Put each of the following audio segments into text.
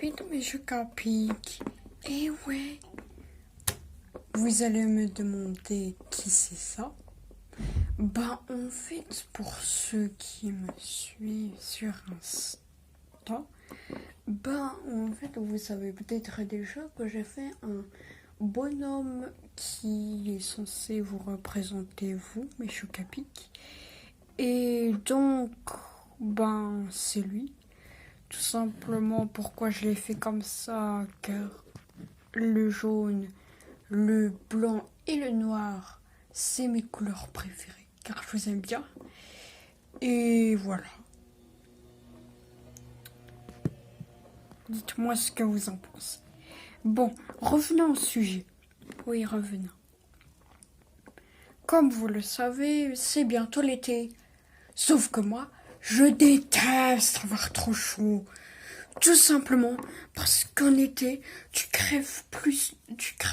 vite, mais je capique. Eh ouais. Vous allez me demander qui c'est ça? En fait, pour ceux qui me suivent sur Insta, en fait, vous savez peut-être déjà que j'ai fait un bonhomme qui est censé vous représenter, vous, mes chocapics. Et donc, c'est lui. Tout simplement, pourquoi je l'ai fait comme ça, car le jaune, le blanc et le noir, c'est mes couleurs préférées, car je vous aime bien. Et voilà. Dites-moi ce que vous en pensez. Bon, revenons au sujet. Oui, revenons. Comme vous le savez, c'est bientôt l'été. Sauf que moi, je déteste avoir trop chaud. Tout simplement parce qu'en été, tu crèves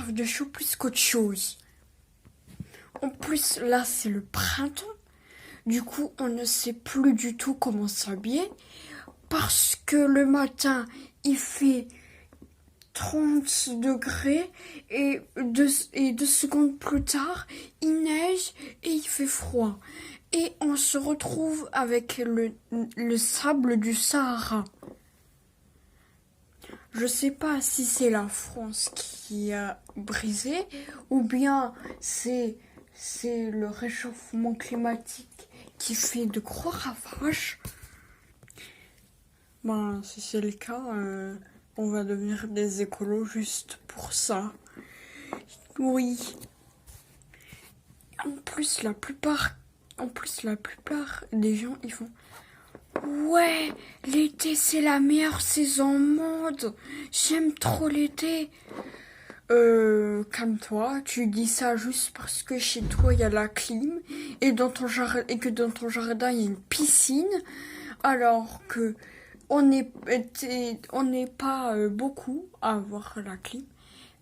de chaud plus qu'autre chose. En plus, là, c'est le printemps. Du coup, on ne sait plus du tout comment s'habiller parce que le matin, il fait 30 degrés et 2 secondes plus tard, il neige et il fait froid. Et on se retrouve avec le sable du Sahara. Je sais pas si c'est la France qui a brisé ou bien c'est le réchauffement climatique qui fait de gros ravages. Si c'est le cas, on va devenir des écolos juste pour ça. Oui. En plus, la plupart des gens, ils font ouais, l'été c'est la meilleure saison au monde. J'aime trop l'été. Calme-toi, tu dis ça juste parce que chez toi il y a la clim et que dans ton jardin il y a une piscine, alors que on n'est pas beaucoup à avoir la clim,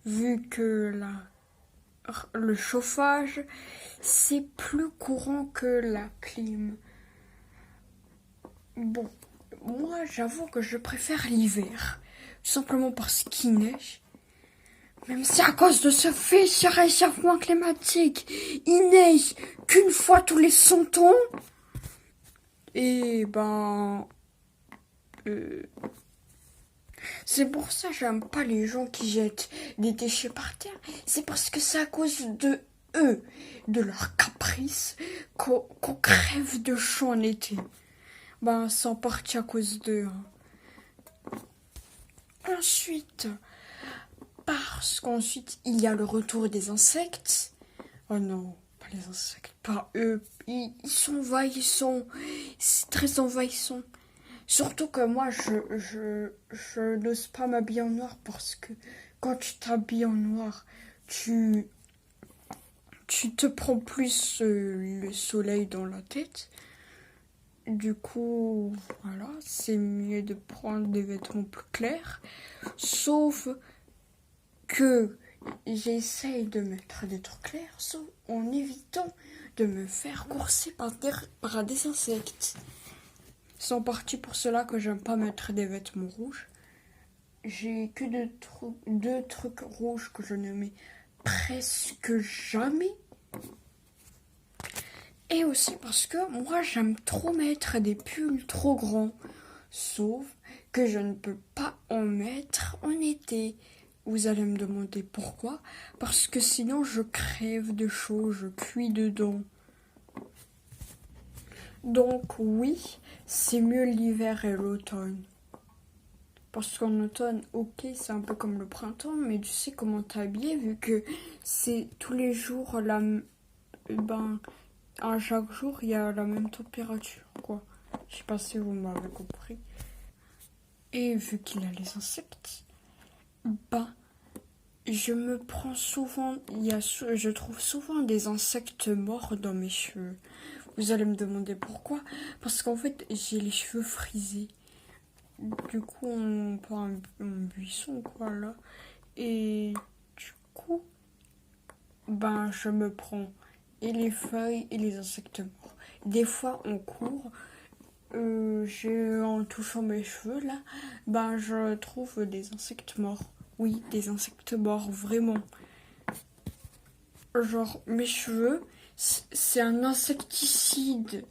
vu que le chauffage c'est plus courant que la clim. Bon, moi j'avoue que je préfère l'hiver, tout simplement parce qu'il neige. Même si à cause de ce fichu réchauffement climatique, il neige qu'une fois tous les 100 ans. Et c'est pour ça que j'aime pas les gens qui jettent des déchets par terre. C'est parce que c'est à cause de eux, de leur caprice, qu'on crève de chaud en été. C'est en partie à cause d'eux. Ensuite, parce qu'ensuite, il y a le retour des insectes. Oh non, pas les insectes, pas eux. Ils sont envahissants. C'est très envahissant. Surtout que moi, je n'ose pas m'habiller en noir parce que quand tu t'habilles en noir, tu te prends plus le soleil dans la tête. Du coup, voilà, c'est mieux de prendre des vêtements plus clairs. Sauf que j'essaye de mettre des trucs clairs, sauf en évitant de me faire courser par des insectes. C'est en partie pour cela que j'aime pas mettre des vêtements rouges. J'ai que deux trucs rouges que je ne mets presque jamais. Et aussi parce que moi j'aime trop mettre des pulls trop grands. Sauf que je ne peux pas en mettre en été. Vous allez me demander pourquoi. Parce que sinon je crève de chaud, je cuis dedans. Donc oui, c'est mieux l'hiver et l'automne. Parce qu'en automne, ok, c'est un peu comme le printemps, mais tu sais comment t'habiller vu que c'est tous les jours à chaque jour il y a la même température, quoi. Je sais pas si vous m'avez compris. Et vu qu'il y a les insectes, je me prends souvent, je trouve souvent des insectes morts dans mes cheveux. Vous allez me demander pourquoi. Parce qu'en fait, j'ai les cheveux frisés. Du coup, on prend un buisson, quoi, là. Et du coup, je me prends et les feuilles et les insectes morts. Des fois, on court. En touchant mes cheveux là, ben je trouve des insectes morts. Oui, des insectes morts, vraiment. Genre, mes cheveux, c'est un insecticide.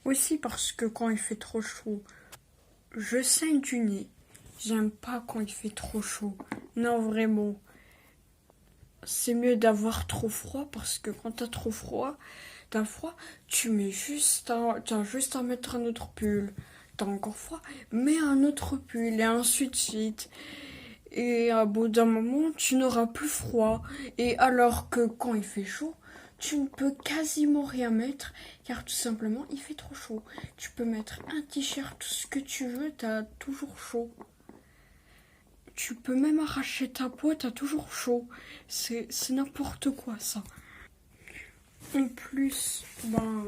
Aussi parce que quand il fait trop chaud, je saigne du nez. J'aime pas quand il fait trop chaud. Non, vraiment. C'est mieux d'avoir trop froid parce que quand t'as froid, t'as juste à mettre un autre pull. T'as encore froid, mets un autre pull et ainsi de suite. Et à bout d'un moment, tu n'auras plus froid. Et alors que quand il fait chaud, tu ne peux quasiment rien mettre car tout simplement il fait trop chaud. Tu peux mettre un t-shirt, tout ce que tu veux, t'as toujours chaud. Tu peux même arracher ta peau, t'as toujours chaud. C'est n'importe quoi ça. En plus, ben,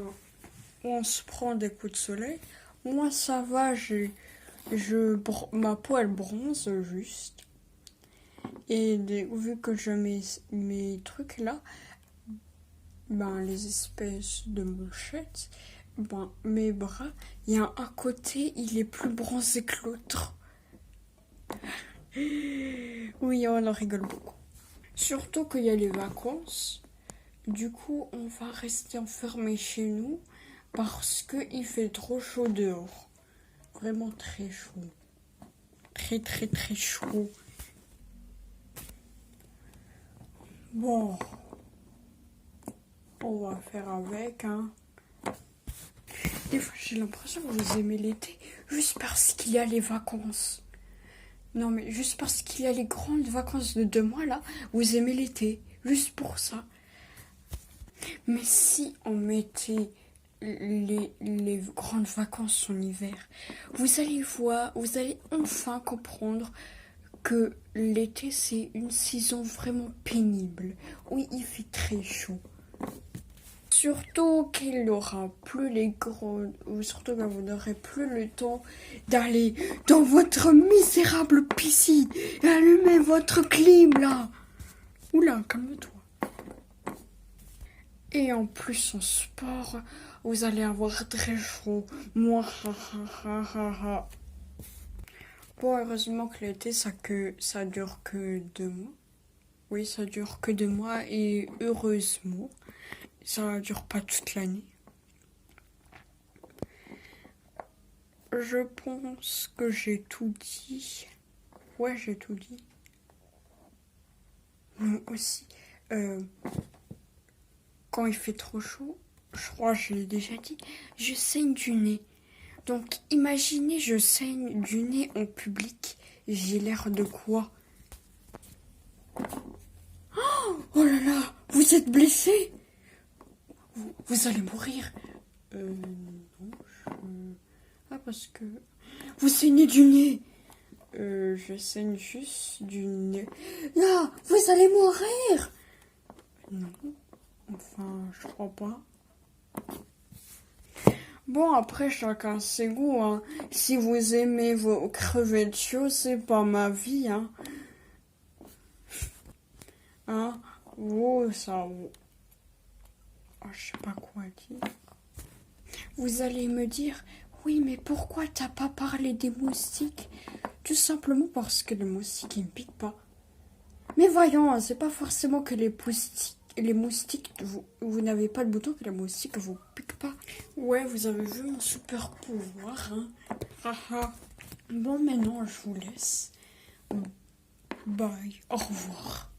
on se prend des coups de soleil. Moi ça va, ma peau elle bronze juste. Et vu que je mets mes trucs là, ben les espèces de manchettes, ben mes bras, il y a un côté, il est plus bronzé que l'autre. Oui, on en rigole beaucoup. Surtout qu'il y a les vacances. Du coup, on va rester enfermé chez nous parce qu'il fait trop chaud dehors. Vraiment très chaud. Très très très chaud. Bon, on va faire avec, hein. Des fois, j'ai l'impression que vous aimez l'été juste parce qu'il y a les vacances. Non, mais juste parce qu'il y a les grandes vacances de 2 mois, là, vous aimez l'été. Juste pour ça. Mais si on mettait les grandes vacances en hiver, vous allez enfin comprendre que l'été, c'est une saison vraiment pénible. Oui, il fait très chaud. Surtout qu'il n'aura plus surtout que vous n'aurez plus le temps d'aller dans votre misérable piscine et allumer votre clim là. Oula, calme-toi. Et en plus en sport, vous allez avoir très chaud. Moi, Bon, heureusement que l'été, ça dure que 2 mois. Oui, ça dure que 2 mois et heureusement, ça dure pas toute l'année. Je pense que j'ai tout dit. Ouais, j'ai tout dit. Non, aussi, quand il fait trop chaud, je crois que je l'ai déjà dit, je saigne du nez. Donc, imaginez, je saigne du nez en public. J'ai l'air de quoi? Oh là là, vous êtes blessé? Vous allez mourir. Non, Ah, parce que... Vous saignez du nez. Je saigne juste du nez. Là, vous allez mourir. Non, enfin, je crois pas. Bon, après, chacun ses goûts, hein. Si vous aimez vos crevettes chaudes, c'est pas ma vie, hein. Hein? Ça... Oh, je sais pas quoi dire. Vous allez me dire, oui, mais pourquoi t'as pas parlé des moustiques? Tout simplement parce que les moustiques, ils ne piquent pas. Mais voyons, c'est pas forcément que les moustiques, vous n'avez pas de bouton que les moustiques vous piquent pas. Ouais, vous avez vu mon super pouvoir, hein. Haha. Bon, maintenant, je vous laisse. Bye, au revoir.